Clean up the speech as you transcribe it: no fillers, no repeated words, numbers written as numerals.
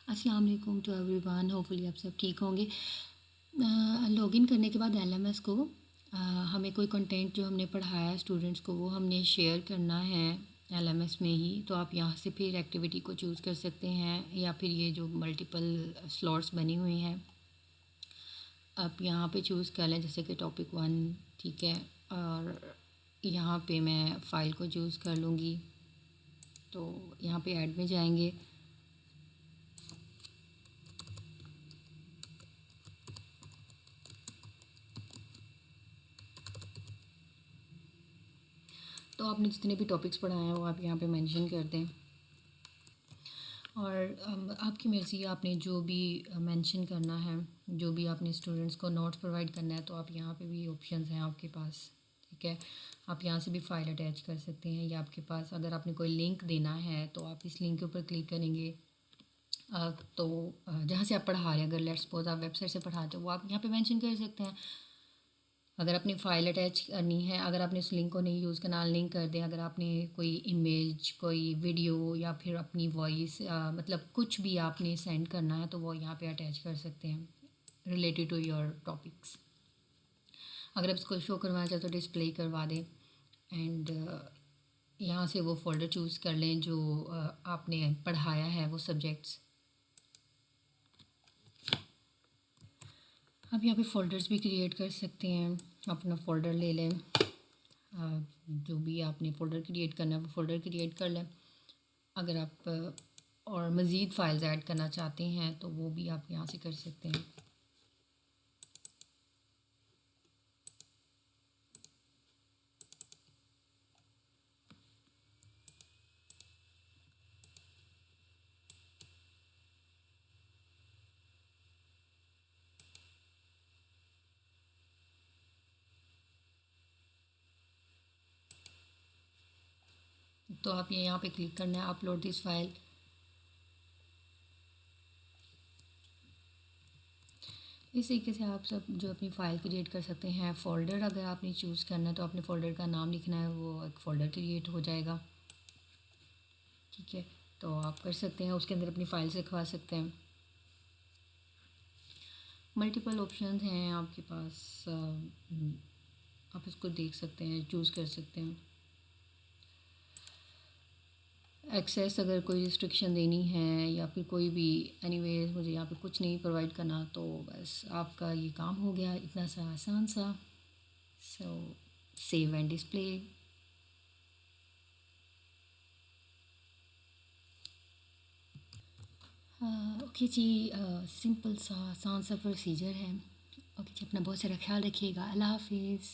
अस्सलाम वालेकुम to everyone, hopefully आप सब ठीक होंगे। लॉगिन करने के बाद एलएमएस को हमें कोई कंटेंट जो हमने पढ़ाया है स्टूडेंट्स को वो हमने शेयर करना है एलएमएस में ही। तो आप यहाँ से फिर एक्टिविटी को चूज़ कर सकते हैं या फिर ये जो मल्टीपल स्लॉट्स बनी हुई हैं आप यहाँ पे चूज़ कर लें, जैसे कि टॉपिक 1, ठीक है। और यहाँ पे मैं फ़ाइल को चूज़ कर लूँगी। तो यहाँ पे ऐड में जाएंगे, तो आपने जितने भी टॉपिक्स पढ़ाए हैं वो आप यहाँ पे मेंशन कर दें। और आपकी मर्ज़ी है, आपने जो भी मेंशन करना है, जो भी आपने स्टूडेंट्स को नोट्स प्रोवाइड करना है, तो आप यहाँ पे भी ऑप्शंस हैं आपके पास, ठीक है। आप यहाँ से भी फ़ाइल अटैच कर सकते हैं या आपके पास अगर आपने कोई लिंक देना है तो आप इस लिंक के ऊपर क्लिक करेंगे। तो जहाँ से आप पढ़ा रहे हैं, अगर लेट्स सपोज आप वेबसाइट से पढ़ाते हो वो आप यहाँ पे मेंशन कर सकते हैं। अगर अपनी फ़ाइल अटैच करनी है, अगर आपने उस लिंक को नहीं यूज़ करना, लिंक कर दें। अगर आपने कोई इमेज, कोई वीडियो या फिर अपनी वॉइस मतलब कुछ भी आपने सेंड करना है तो वो यहाँ पे अटैच कर सकते हैं रिलेटेड टू योर टॉपिक्स। अगर आप इसको शो करवाना चाहते तो डिस्प्ले करवा दें एंड यहाँ से वो फ़ोल्डर चूज़ कर लें जो आपने पढ़ाया है, वो सब्जेक्ट्स। आप यहाँ पे फ़ोल्डर्स भी क्रिएट कर सकते हैं। अपना फ़ोल्डर ले लें, जो भी आपने फ़ोल्डर क्रिएट करना है वो फ़ोल्डर क्रिएट कर लें। अगर आप और मज़ीद फ़ाइल्स ऐड करना चाहते हैं तो वो भी आप यहाँ से कर सकते हैं। तो आप ये यहाँ पे क्लिक करना है अपलोड दिस फाइल। इस तरीके से आप सब जो अपनी फ़ाइल क्रिएट कर सकते हैं। फ़ोल्डर अगर आपने चूज़ करना है तो अपने फ़ोल्डर का नाम लिखना है, वो एक फ़ोल्डर क्रिएट हो जाएगा, ठीक है। तो आप कर सकते हैं, उसके अंदर अपनी फ़ाइल्स रखवा सकते हैं। मल्टीपल ऑप्शंस हैं आपके पास, आप इसको देख सकते हैं, चूज़ कर सकते हैं। एक्सेस अगर कोई रिस्ट्रिक्शन देनी है या फिर कोई भी, एनीवेज मुझे यहाँ पे कुछ नहीं प्रोवाइड करना, तो बस आपका ये काम हो गया, इतना सा आसान सा। So save and display. Okay जी, सिंपल सा आसान सा प्रोसीजर है। ओके जी, अपना बहुत सारा ख्याल रखिएगा। अल्लाह हाफिज़।